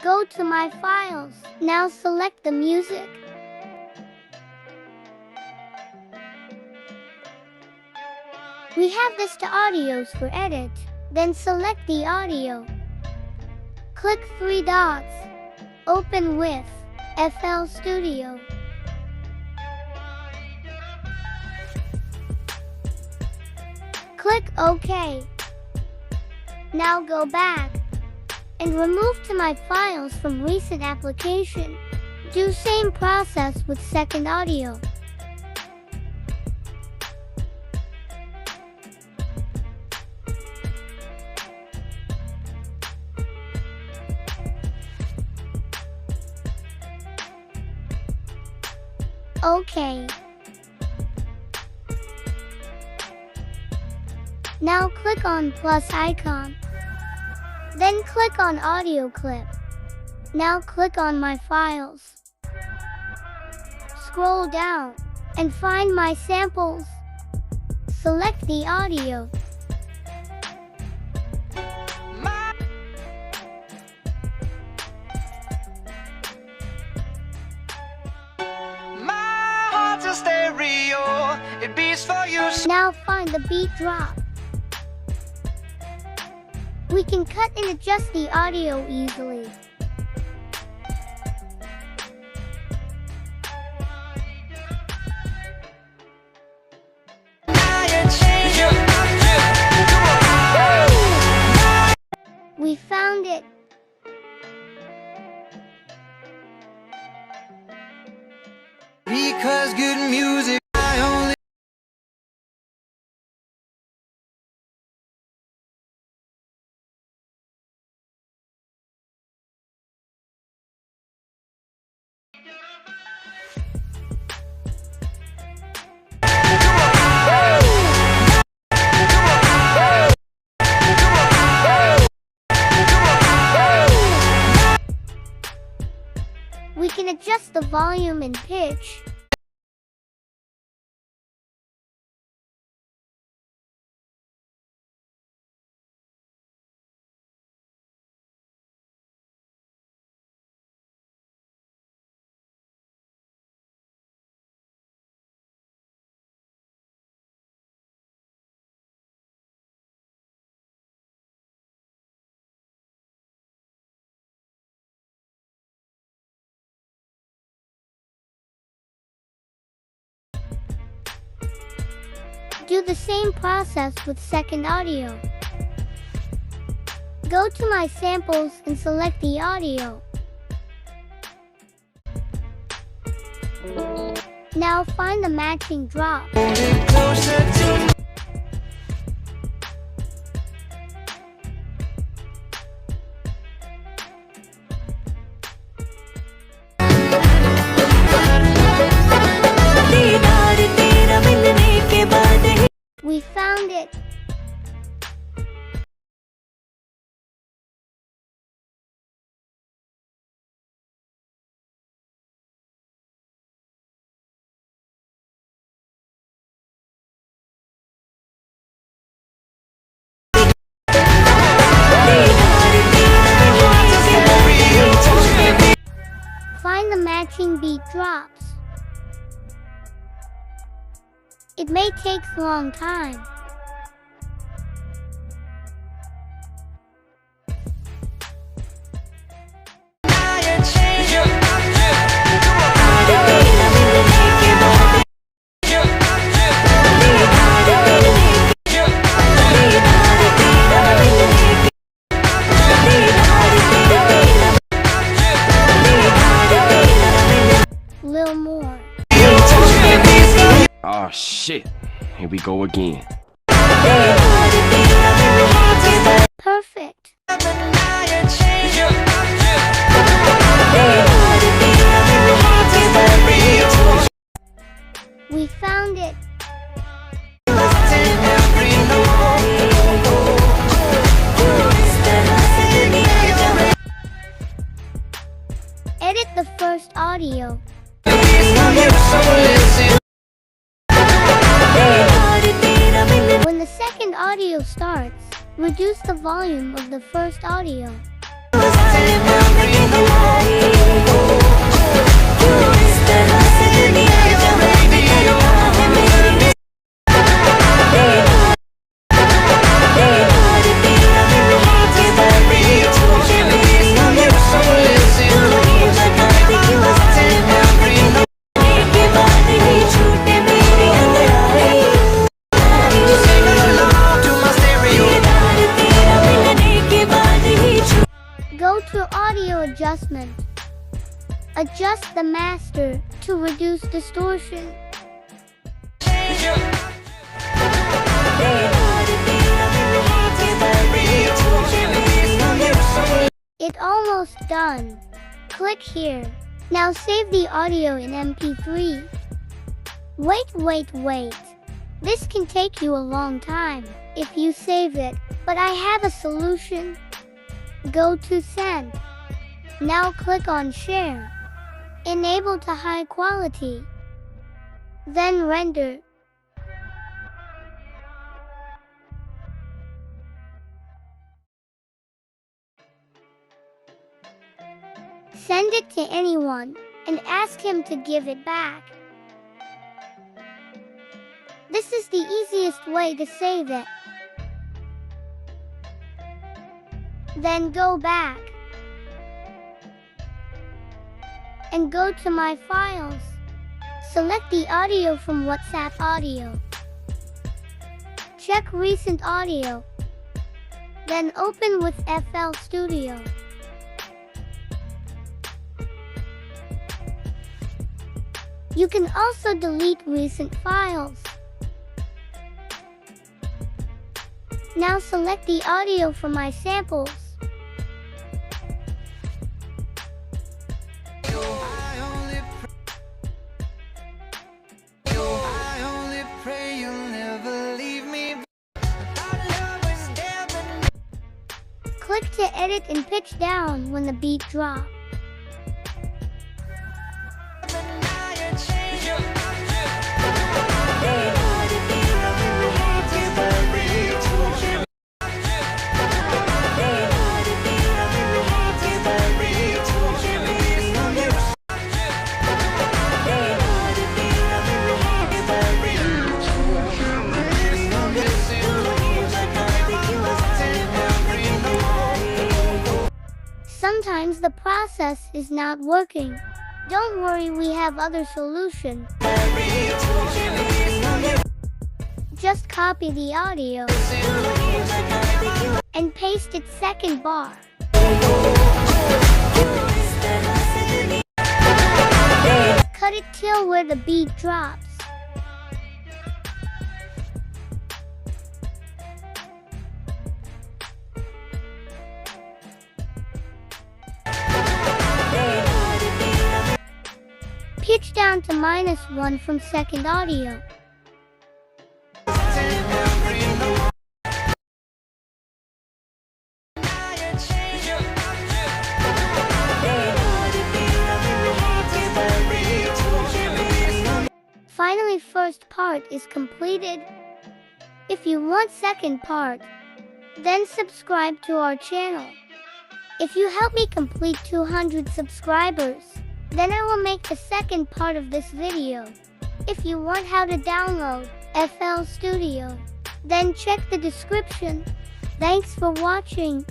Go to My Files. Now select the music. We have this to audios for edit. Then select the audio. Click 3 dots. Open with FL Studio. Click OK. Now go back and remove to My Files from recent application. Do same process with second audio. OK. Now click on plus icon. Then click on audio clip. Now click on My Files. Scroll down and find My Samples. Select the audio. Stereo, it beats for you. Now find the beat drop. We can cut and adjust the audio easily. We found it. Because good music I only We can adjust the volume and pitch. Do the same process with second audio. Go to My Samples and select the audio. Now find the matching drop. We found it. Find the matching beat drops. It may take a long time. Little more. Oh shit, here we go again. Perfect. We found it. Edit the first audio. When the second audio starts, reduce the volume of the first audio. Go to audio adjustment. Adjust the master to reduce distortion. It's almost done. Click here. Now save the audio in MP3. Wait. This can take you a long time if you save it, but I have a solution. Go to Send. Now click on Share. Enable to high quality. Then Render. Send it to anyone and ask him to give it back. This is the easiest way to save it. Then go back and go to My Files. Select the audio from WhatsApp Audio. Check Recent Audio. Then open with FL Studio. You can also delete recent files. Now select the audio from my samples. Click to edit and pitch down when the beat drops. Sometimes the process is not working. Don't worry, we have other solutions. Just copy the audio and paste its second bar. Cut it till where the beat drops. Pitch down to -1 from second audio. Finally, first part is completed. If you want second part, then subscribe to our channel. If you help me complete 200 subscribers, then I will make the second part of this video. If you want how to download FL Studio, then check the description. Thanks for watching.